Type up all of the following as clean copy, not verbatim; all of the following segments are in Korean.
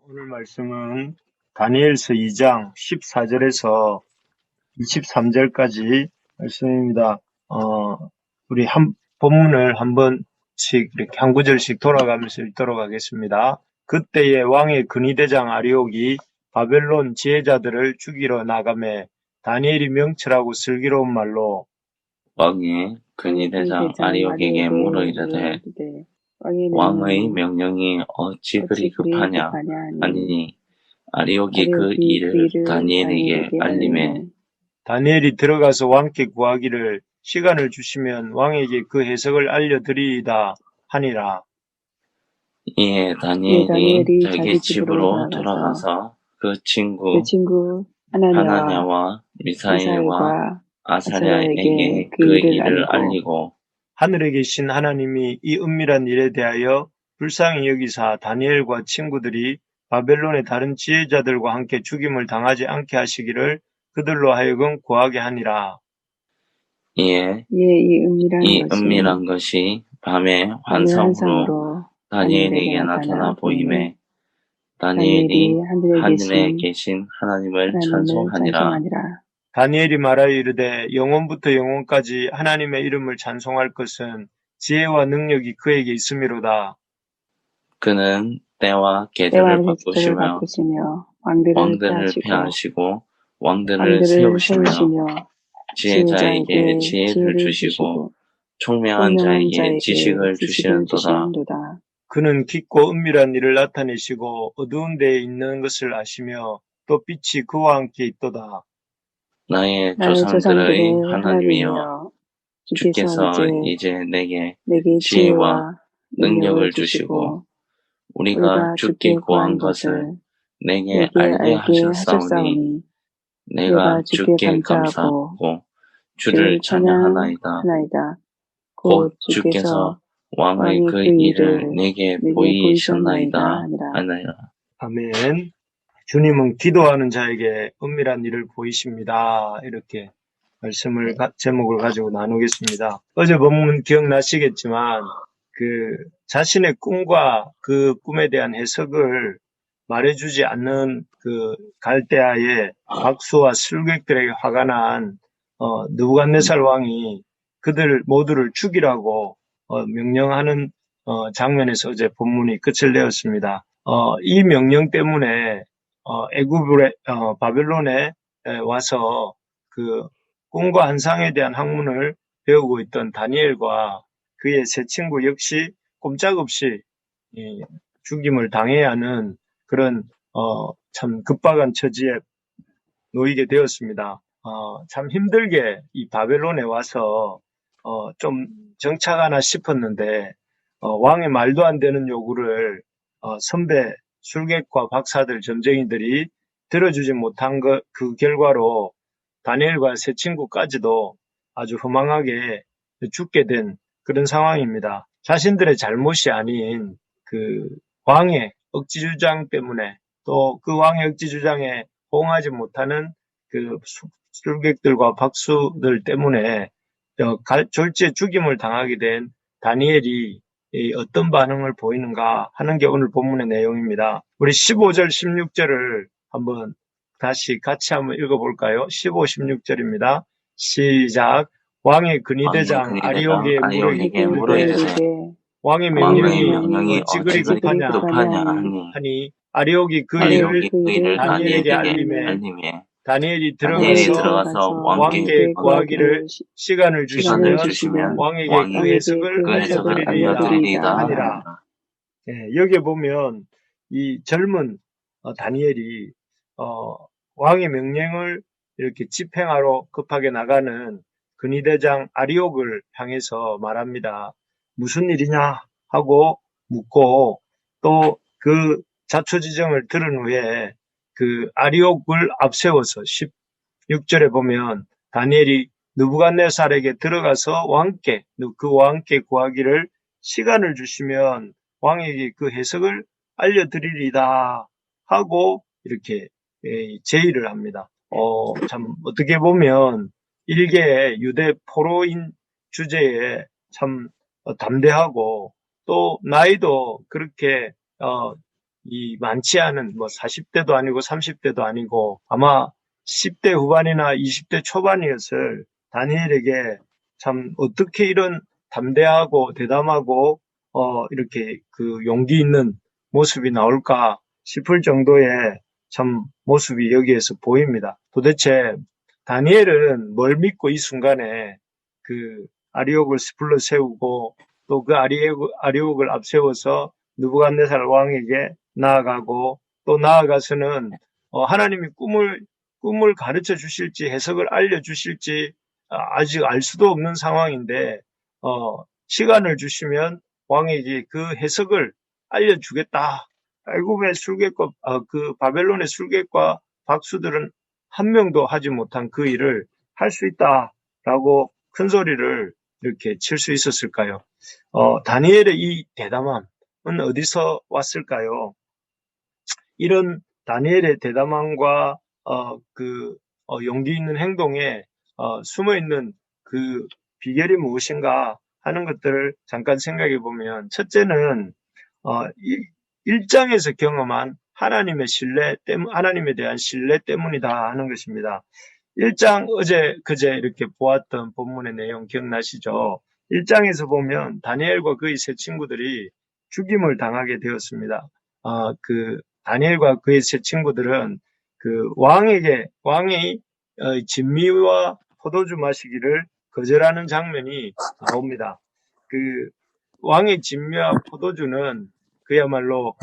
오늘 말씀은 다니엘서 2장 14절에서 23절까지 말씀입니다. 우리 본문을 한 번씩 이렇게 한 구절씩 돌아가면서 읽도록 하겠습니다. 그때에 왕의 근위대장 아리옥이 바벨론 지혜자들을 죽이러 나가매 다니엘이 명철하고 슬기로운 말로 왕의 근위대장 아리옥에게 물어 이르되 왕의 명령이 어찌 그리 급하냐 하니 아리옥이 그 일을 다니엘에게 알림해 다니엘이 들어가서 왕께 구하기를 시간을 주시면 왕에게 그 해석을 알려드리이다 하니라. 이에 다니엘이 자기 집으로 돌아가서 그 친구 하나냐와 미사엘과 아사랴에게 그 일을 알리고 하늘에 계신 하나님이 이 은밀한 일에 대하여 불쌍히 여기사 다니엘과 친구들이 바벨론의 다른 지혜자들과 함께 죽임을 당하지 않게 하시기를 그들로 하여금 구하게 하니라. 이에 이 은밀한 것이 밤에 환상으로 다니엘에게 나타나 보임에 다니엘이 하늘에 계신 하나님을 찬송하니라. 다니엘이 말하여 이르되 영원부터 영원까지 하나님의 이름을 찬송할 것은 지혜와 능력이 그에게 있음이로다. 그는 때와 계절을 바꾸시며 왕들을 폐하시고 왕들을 세우시며 지혜자에게 지혜를 주시고 총명한 자에게 지식을 주시는도다. 그는 깊고 은밀한 일을 나타내시고 어두운 데에 있는 것을 아시며 또 빛이 그와 함께 있도다. 나의 조상들의 하나님이여 주께서 이제 내게 지혜와 능력을 주시고 우리가 주께 구한 것을 내게 알게 하셨사오니 내가 주께 감사하고 주를 찬양하나이다. 곧 주께서 왕의 그 일을 내게 보이셨나이다 하나이다. 아멘. 주님은 기도하는 자에게 은밀한 일을 보이십니다. 이렇게 말씀을 제목을 가지고 나누겠습니다. 어제 본문 기억나시겠지만 자신의 꿈과 그 꿈에 대한 해석을 말해주지 않는 그 갈대아의 박수와 술객들에게 화가 난 느부갓네살 왕이 그들 모두를 죽이라고 명령하는 장면에서 어제 본문이 끝을 내었습니다. 이 명령 때문에 바벨론에 와서 그 꿈과 환상에 대한 학문을 배우고 있던 다니엘과 그의 세 친구 역시 꼼짝없이 죽임을 당해야 하는 그런 참 급박한 처지에 놓이게 되었습니다. 참 힘들게 이 바벨론에 와서 좀 정착하나 싶었는데 왕의 말도 안 되는 요구를 선배 술객과 박사들 점쟁이들이 들어주지 못한 그 결과로 다니엘과 세 친구까지도 아주 허망하게 죽게 된 그런 상황입니다. 자신들의 잘못이 아닌 그 왕의 억지주장 때문에 또 그 왕의 억지주장에 호응하지 못하는 그 술객들과 박수들 때문에 졸지에 죽임을 당하게 된 다니엘이 어떤 반응을 보이는가 하는 게 오늘 본문의 내용입니다. 우리 15절, 16절을 한번 다시 같이 한번 읽어볼까요? 15, 16절입니다. 시작. 왕의 근위대장 아리옥에게 물어 이르되 왕의 명령이 어찌 그리 급하냐 하니 아리옥이 그 일을 다니엘에게 알림해 다니엘이 들어가서 왕께 구하기를 시간을 주시면 왕에게 그 해석을 알려드리리이다 하니라. 여기에 보면 이 젊은 다니엘이 왕의 명령을 이렇게 집행하러 급하게 나가는 근위대장 아리옥을 향해서 말합니다. 무슨 일이냐 하고 묻고 또 그 자초지정을 들은 후에 그 아리옥을 앞세워서 16절에 보면 다니엘이 느부갓네살에게 들어가서 그 왕께 구하기를 시간을 주시면 왕에게 그 해석을 알려드리리다 하고 이렇게 제의를 합니다. 참 어떻게 보면 일개의 유대 포로인 주제에 참 담대하고 또 나이도 그렇게 이 많지 않은 뭐 40대도 아니고 30대도 아니고 아마 10대 후반이나 20대 초반이었을 다니엘에게 참 어떻게 이런 담대하고 대담하고 이렇게 그 용기 있는 모습이 나올까 싶을 정도의 참 모습이 여기에서 보입니다. 도대체 다니엘은 뭘 믿고 이 순간에 그 아리옥을 불러 세우고 또 그 아리옥을 앞세워서 느부갓네살 왕에게 나아가고 또 나아가서는 하나님이 꿈을 가르쳐 주실지 해석을 알려 주실지 아직 알 수도 없는 상황인데 시간을 주시면 왕에게 그 해석을 알려주겠다. 애굽의 술객과 그 바벨론의 술객과 박수들은 한 명도 하지 못한 그 일을 할 수 있다라고 큰 소리를 이렇게 칠 수 있었을까요? 다니엘의 이 대담함은 어디서 왔을까요? 이런 다니엘의 대담함과 용기 있는 행동에 숨어 있는 그 비결이 무엇인가 하는 것들을 잠깐 생각해 보면, 첫째는 1장에서 경험한 하나님의 신뢰 때문, 하나님에 대한 신뢰 때문이다 하는 것입니다. 1장 그제 이렇게 보았던 본문의 내용 기억나시죠? 1장에서 보면 다니엘과 그의 세 친구들이 죽임을 당하게 되었습니다. 다니엘과 그의 세 친구들은 그 왕이 진미와 포도주 마시기를 거절하는 장면이 나옵니다. 그 왕의 진미와 포도주는 그야말로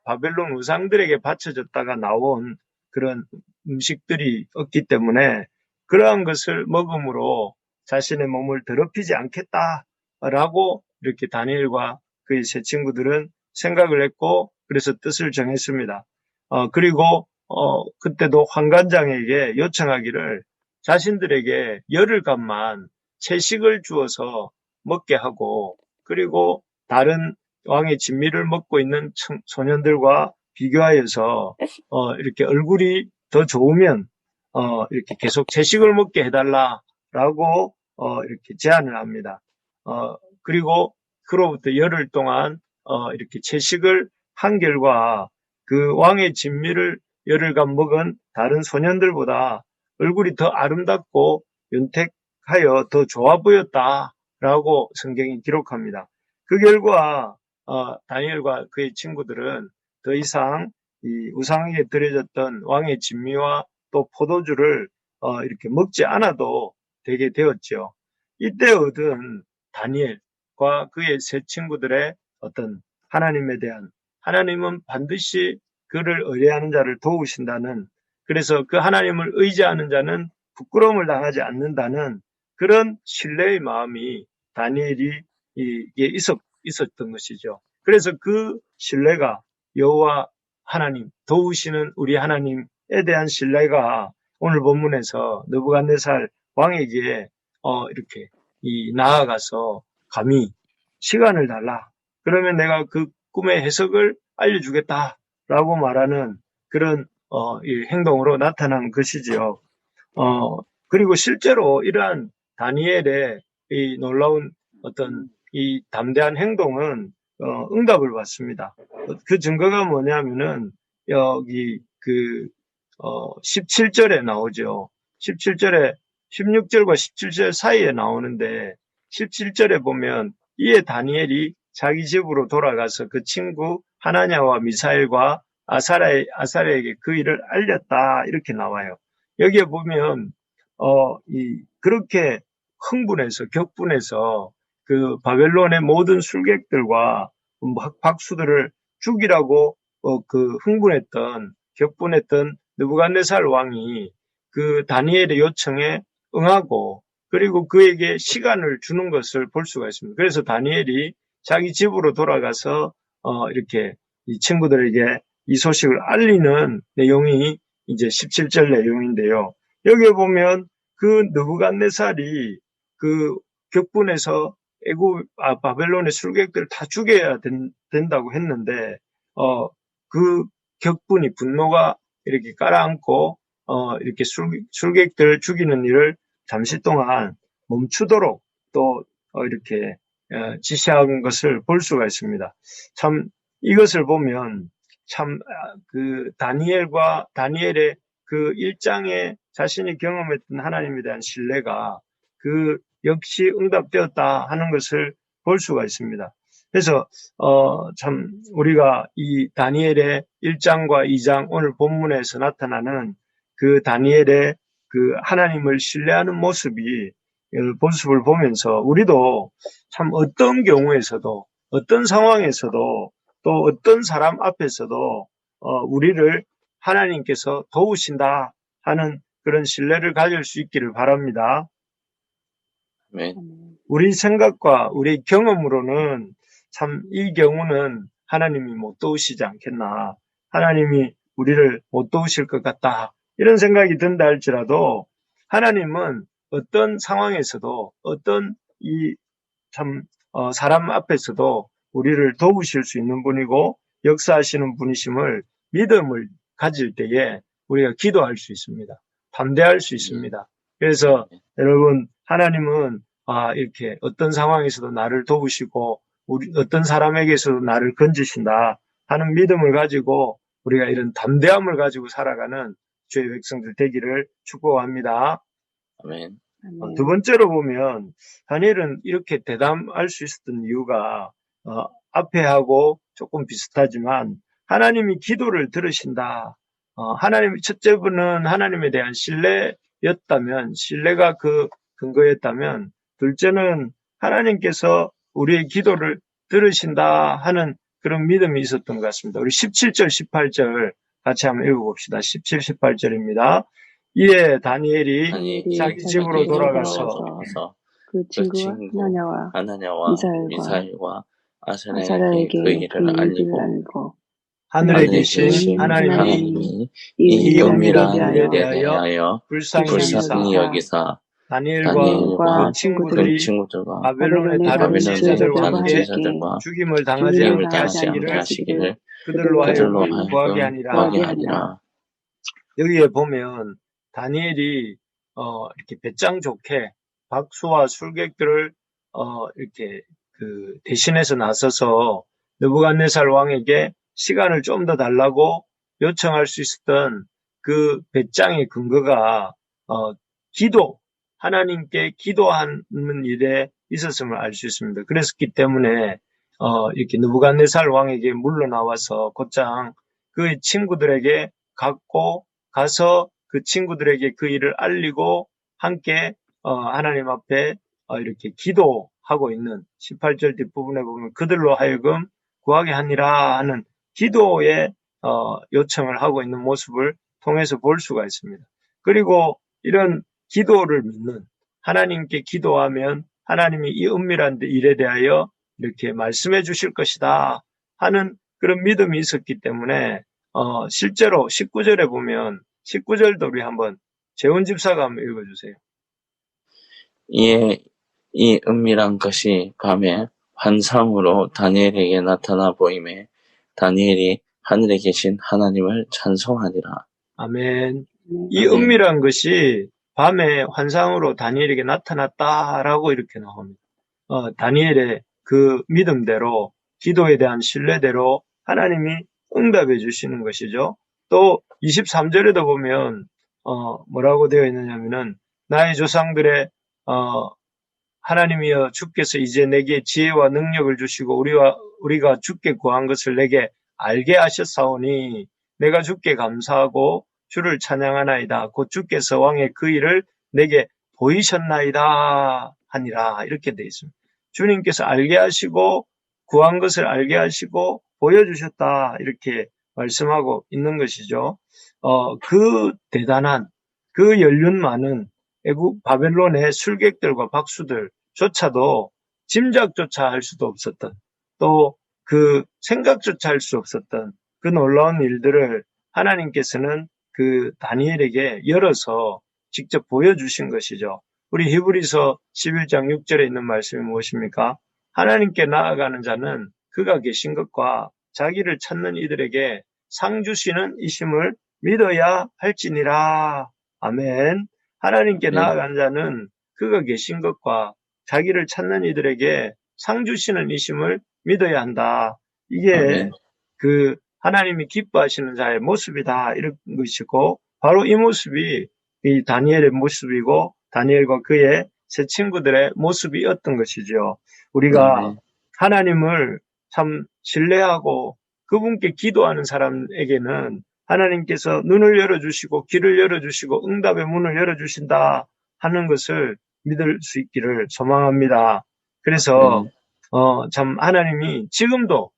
바벨론 우상들에게 바쳐졌다가 나온 그런 음식들이었기 때문에 그러한 것을 먹음으로 자신의 몸을 더럽히지 않겠다라고 이렇게 다니엘과 그의 세 친구들은 생각을 했고, 그래서 뜻을 정했습니다. 그리고 그때도 환관장에게 요청하기를 자신들에게 열흘간만 채식을 주어서 먹게 하고, 그리고 다른 왕의 진미를 먹고 있는 소년들과 비교하여서 이렇게 얼굴이 더 좋으면 이렇게 계속 채식을 먹게 해달라라고 이렇게 제안을 합니다. 그리고 그로부터 열흘 동안 이렇게 채식을 한 결과 그 왕의 진미를 열흘간 먹은 다른 소년들보다 얼굴이 더 아름답고 윤택하여 더 좋아 보였다라고 성경이 기록합니다. 그 결과 다니엘과 그의 친구들은 더 이상 이 우상에게 드려졌던 왕의 진미와 또 포도주를 이렇게 먹지 않아도 되게 되었죠. 이때 얻은 다니엘과 그의 세 친구들의 어떤 하나님에 대한, 하나님은 반드시 그를 의뢰하는 자를 도우신다는, 그래서 그 하나님을 의지하는 자는 부끄러움을 당하지 않는다는 그런 신뢰의 마음이 다니엘이 있었던 것이죠. 그래서 그 신뢰가 여호와 하나님, 도우시는 우리 하나님에 대한 신뢰가 오늘 본문에서 느부갓네살 왕에게 이렇게 나아가서 감히 시간을 달라, 그러면 내가 그 꿈의 해석을 알려주겠다라고 말하는 그런 이 행동으로 나타난 것이지요. 그리고 실제로 이러한 다니엘의 이 놀라운 어떤 이 담대한 행동은 응답을 받습니다. 그 증거가 뭐냐면은 여기 17절에 나오죠. 17절에 16절과 17절 사이에 나오는데, 17절에 보면 이에 다니엘이 자기 집으로 돌아가서 그 친구 하나냐와 미사엘과 아사랴에게 그 일을 알렸다, 이렇게 나와요. 여기에 보면 그렇게 흥분해서 격분해서 그 바벨론의 모든 술객들과 박수들을 죽이라고 격분했던 느부갓네살 왕이 그 다니엘의 요청에 응하고, 그리고 그에게 시간을 주는 것을 볼 수가 있습니다. 그래서 다니엘이 자기 집으로 돌아가서 이렇게 이 친구들에게 이 소식을 알리는 내용이 이제 17절 내용인데요. 여기에 보면 그 느부갓네살이 그 격분해서 바벨론의 술객들을 다 죽여야 된다고 했는데 그 분노가 이렇게 깔아앉고 이렇게 술객들을 죽이는 일을 잠시 동안 멈추도록 또 이렇게 지시한 것을 볼 수가 있습니다. 참 이것을 보면 참, 다니엘의 그 1장에 자신이 경험했던 하나님에 대한 신뢰가 그 역시 응답되었다 하는 것을 볼 수가 있습니다. 그래서, 참, 우리가 이 다니엘의 1장과 2장 오늘 본문에서 나타나는 그 다니엘의 그 하나님을 신뢰하는 모습을 보면서 우리도 참 어떤 경우에서도 어떤 상황에서도 또 어떤 사람 앞에서도 우리를 하나님께서 도우신다 하는 그런 신뢰를 가질 수 있기를 바랍니다. 아멘. 우리 생각과 우리 경험으로는 참 이 경우는 하나님이 못 도우시지 않겠나. 하나님이 우리를 못 도우실 것 같다. 이런 생각이 든다 할지라도 하나님은 어떤 상황에서도 어떤 사람 앞에서도 우리를 도우실 수 있는 분이고 역사하시는 분이심을 믿음을 가질 때에 우리가 기도할 수 있습니다. 담대할 수 있습니다. 그래서 여러분, 하나님은 이렇게 어떤 상황에서도 나를 도우시고 어떤 사람에게서도 나를 건지신다 하는 믿음을 가지고 우리가 이런 담대함을 가지고 살아가는 주의 백성들 되기를 축복합니다. 아멘. 두 번째로 보면 다니엘은 이렇게 대담할 수 있었던 이유가 앞에 하고 조금 비슷하지만 하나님이 기도를 들으신다. 첫째는 하나님에 대한 신뢰가 그 근거였다면, 둘째는 하나님께서 우리의 기도를 들으신다 하는 그런 믿음이 있었던 것 같습니다. 우리 17절, 18절 같이 한번 읽어봅시다. 17, 18절입니다. 이에 다니엘이 자기 집으로 돌아가서 그 친구 하나냐와 미사엘과 아사랴에게 아사랴에게 그 일을 알리고 하늘에 계신 하나님이 이 은밀한 일에 대하여 불쌍히 여기사 다니엘과 그 친구들이 바벨론의 다른 지도자들과 함께 죽임을 당하지 않게 하시기를 그들로 하여금 구하게 하니라. 여기에 보면 다니엘이 이렇게 배짱 좋게 박수와 술객들을 이렇게 대신해서 나서서 느부갓네살 왕에게 시간을 좀 더 달라고 요청할 수 있었던 그 배짱의 근거가 하나님께 기도하는 일에 있었음을 알 수 있습니다. 그랬기 때문에 이렇게 느부갓네살 왕에게 물러나와서 곧장 그 친구들에게 가서 그 친구들에게 그 일을 알리고 함께 하나님 앞에 이렇게 기도하고 있는 18절 뒷부분에 보면 그들로 하여금 구하게 하니라 하는 기도의 요청을 하고 있는 모습을 통해서 볼 수가 있습니다. 그리고 이런 기도를 믿는, 하나님께 기도하면 하나님이 이 은밀한 일에 대하여 이렇게 말씀해 주실 것이다 하는 그런 믿음이 있었기 때문에 실제로 19절에 보면 19절도 우리 한번 재훈 집사가 한번 읽어주세요. 이에 이 은밀한 것이 밤에 환상으로 다니엘에게 나타나 보임에 다니엘이 하늘에 계신 하나님을 찬송하니라. 아멘. 이 은밀한 것이 밤에 환상으로 다니엘에게 나타났다라고 이렇게 나옵니다. 다니엘의 그 믿음대로, 기도에 대한 신뢰대로 하나님이 응답해 주시는 것이죠. 또 23절에도 보면 뭐라고 되어 있느냐면은 나의 조상들의 하나님이여 주께서 이제 내게 지혜와 능력을 주시고 우리가 주께 구한 것을 내게 알게 하셨사오니 내가 주께 감사하고 주를 찬양하나이다. 곧 주께서 왕의 그 일을 내게 보이셨나이다 하니라. 이렇게 되어 있습니다. 주님께서 알게 하시고 구한 것을 알게 하시고 보여주셨다. 이렇게 말씀하고 있는 것이죠. 그 대단한, 그 연륜 많은 애국 바벨론의 술객들과 박수들조차도 짐작조차 할 수도 없었던, 또 그 생각조차 할 수 없었던 그 놀라운 일들을 하나님께서는 그 다니엘에게 열어서 직접 보여주신 것이죠. 우리 히브리서 11장 6절에 있는 말씀이 무엇입니까? 하나님께 나아가는 자는 그가 계신 것과 자기를 찾는 이들에게 상 주시는 이심을 믿어야 할지니라. 아멘. 하나님께 나아가는 자는 그가 계신 것과 자기를 찾는 이들에게 상 주시는 이심을 믿어야 한다. 이게 아멘. 그 하나님이 기뻐하시는 자의 모습이다 이런 것이고 바로 이 모습이 이 다니엘의 모습이고 다니엘과 그의 세 친구들의 모습이었던 것이죠. 우리가 아멘. 하나님을 참 신뢰하고 그분께 기도하는 사람에게는 하나님께서 눈을 열어주시고 귀를 열어주시고 응답의 문을 열어주신다 하는 것을 믿을 수 있기를 소망합니다. 그래서 참 하나님이 지금도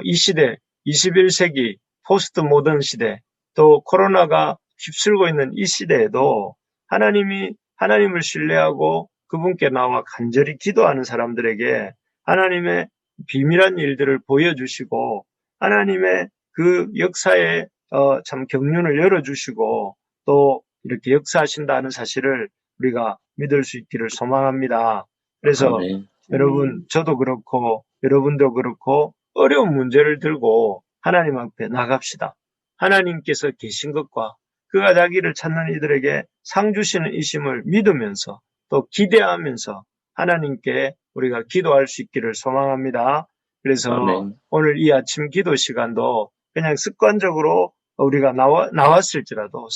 이 시대 21세기 포스트 모던 시대 또 코로나가 휩쓸고 있는 이 시대에도 하나님이 하나님을 신뢰하고 그분께 나와 간절히 기도하는 사람들에게 하나님의 비밀한 일들을 보여주시고 하나님의 그 역사에 참 경륜을 열어주시고 또 이렇게 역사하신다는 사실을 우리가 믿을 수 있기를 소망합니다. 그래서 아멘. 여러분 저도 그렇고 여러분도 그렇고 어려운 문제를 들고 하나님 앞에 나갑시다. 하나님께서 계신 것과 그가 자기를 찾는 이들에게 상 주시는 이심을 믿으면서 또 기대하면서 하나님께 우리가 기도할 수 있기를 소망합니다. 그래서 아멘. 오늘 이 아침 기도 시간도 그냥 습관적으로 우리가 나왔을지라도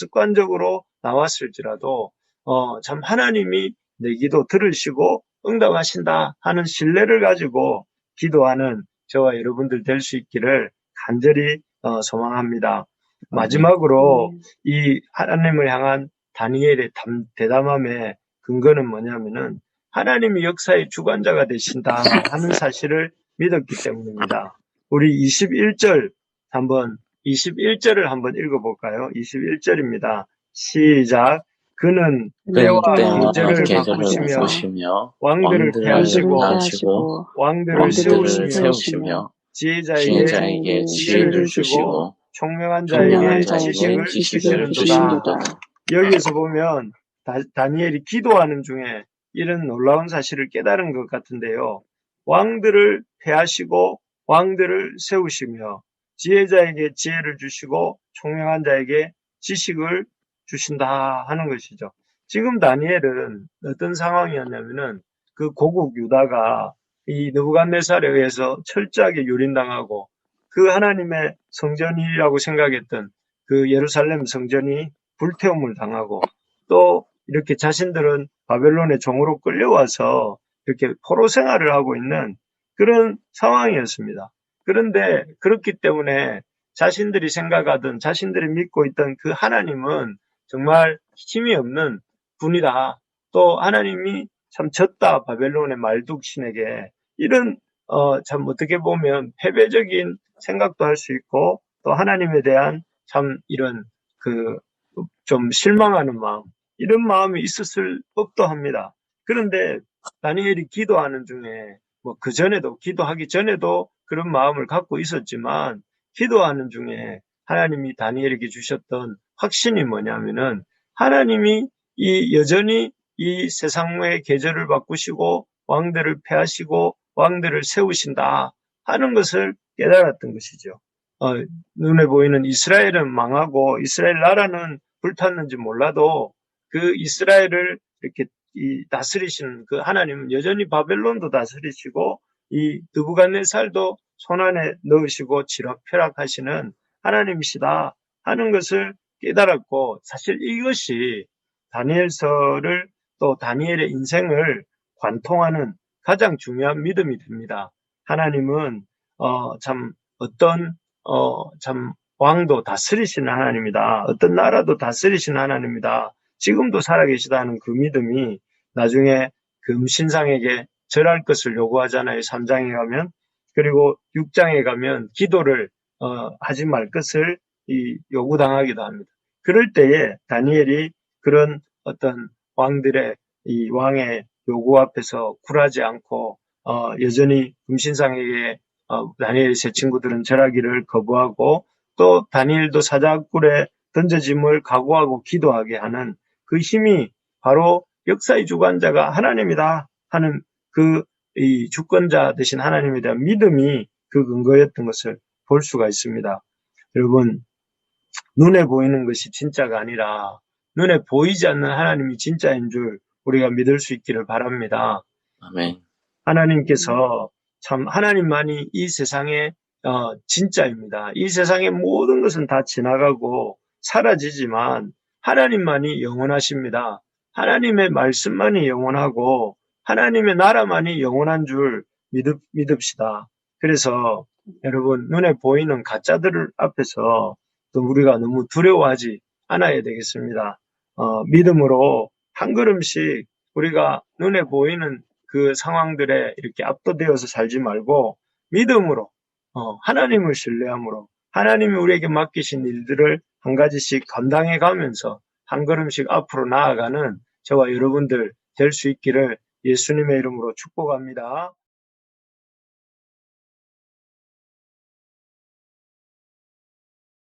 참 하나님이 내 기도 들으시고 응답하신다 하는 신뢰를 가지고 기도하는 저와 여러분들 될 수 있기를 간절히 소망합니다. 마지막으로 이 하나님을 향한 다니엘의 대담함의 근거는 뭐냐면은 하나님이 역사의 주관자가 되신다 하는 사실을 믿었기 때문입니다. 우리 21절을 한번 읽어볼까요? 21절입니다. 시작. 그는 때와 계절을 바꾸시며 왕들을 패하시고 왕들을 세우시며 지혜자에게 지혜를 주시고 총명한 자에게 지식을 주시는도다. 여기에서 보면 다니엘이 기도하는 중에 이런 놀라운 사실을 깨달은 것 같은데요. 왕들을 패하시고 왕들을 세우시며 지혜자에게 지혜를 주시고 총명한 자에게 지식을 주신다 하는 것이죠. 지금 다니엘은 어떤 상황이었냐면은 그 고국 유다가 이 느부갓네살에 의해서 철저하게 유린당하고 그 하나님의 성전이라고 생각했던 그 예루살렘 성전이 불태움을 당하고 또 이렇게 자신들은 바벨론의 종으로 끌려와서 이렇게 포로 생활을 하고 있는 그런 상황이었습니다. 그런데 그렇기 때문에 자신들이 생각하던 자신들이 믿고 있던 그 하나님은 정말 힘이 없는 분이다. 또 하나님이 참 졌다. 바벨론의 말뚝신에게 이런 참 어떻게 보면 패배적인 생각도 할 수 있고 또 하나님에 대한 참 이런 좀 실망하는 마음 이런 마음이 있었을 법도 합니다. 그런데 다니엘이 기도하는 중에 기도하기 전에도 그런 마음을 갖고 있었지만 기도하는 중에 하나님이 다니엘에게 주셨던 확신이 뭐냐면은 하나님이 여전히 이 세상의 계절을 바꾸시고 왕들을 패하시고 왕들을 세우신다 하는 것을 깨달았던 것이죠. 눈에 보이는 이스라엘은 망하고 이스라엘 나라는 불탔는지 몰라도 그 이스라엘을 이렇게 다스리시는 그 하나님은 여전히 바벨론도 다스리시고 이 느부갓네살도 손안에 넣으시고 지락펴락하시는 하나님이시다 하는 것을 깨달았고 사실 이것이 다니엘서를 또 다니엘의 인생을 관통하는 가장 중요한 믿음이 됩니다. 하나님은 참 왕도 다스리시는 하나님이다. 어떤 나라도 다스리시는 하나님이다. 지금도 살아계시다는 그 믿음이 나중에 금신상에게 절할 것을 요구하잖아요. 3장에 가면. 그리고 6장에 가면 기도를 하지 말 것을 요구당하기도 합니다. 그럴 때에 다니엘이 그런 어떤 왕의 요구 앞에서 굴하지 않고 여전히 금신상에게 다니엘의 세 친구들은 절하기를 거부하고 또 다니엘도 사자굴에 던져짐을 각오하고 기도하게 하는 그 힘이 바로 역사의 주관자가 하나님이다 하는 이 주권자 되신 하나님에 대한 믿음이 그 근거였던 것을 볼 수가 있습니다. 여러분, 눈에 보이는 것이 진짜가 아니라 눈에 보이지 않는 하나님이 진짜인 줄 우리가 믿을 수 있기를 바랍니다. 아멘. 하나님께서 참 하나님만이 이 세상에 진짜입니다. 이 세상의 모든 것은 다 지나가고 사라지지만 하나님만이 영원하십니다. 하나님의 말씀만이 영원하고 하나님의 나라만이 영원한 줄 믿읍시다. 그래서 여러분, 눈에 보이는 가짜들 앞에서 또 우리가 너무 두려워하지 않아야 되겠습니다. 믿음으로 한 걸음씩 우리가 눈에 보이는 그 상황들에 이렇게 압도되어서 살지 말고 믿음으로 하나님을 신뢰함으로 하나님이 우리에게 맡기신 일들을 한 가지씩 감당해 가면서 한 걸음씩 앞으로 나아가는 저와 여러분들 될 수 있기를 예수님의 이름으로 축복합니다.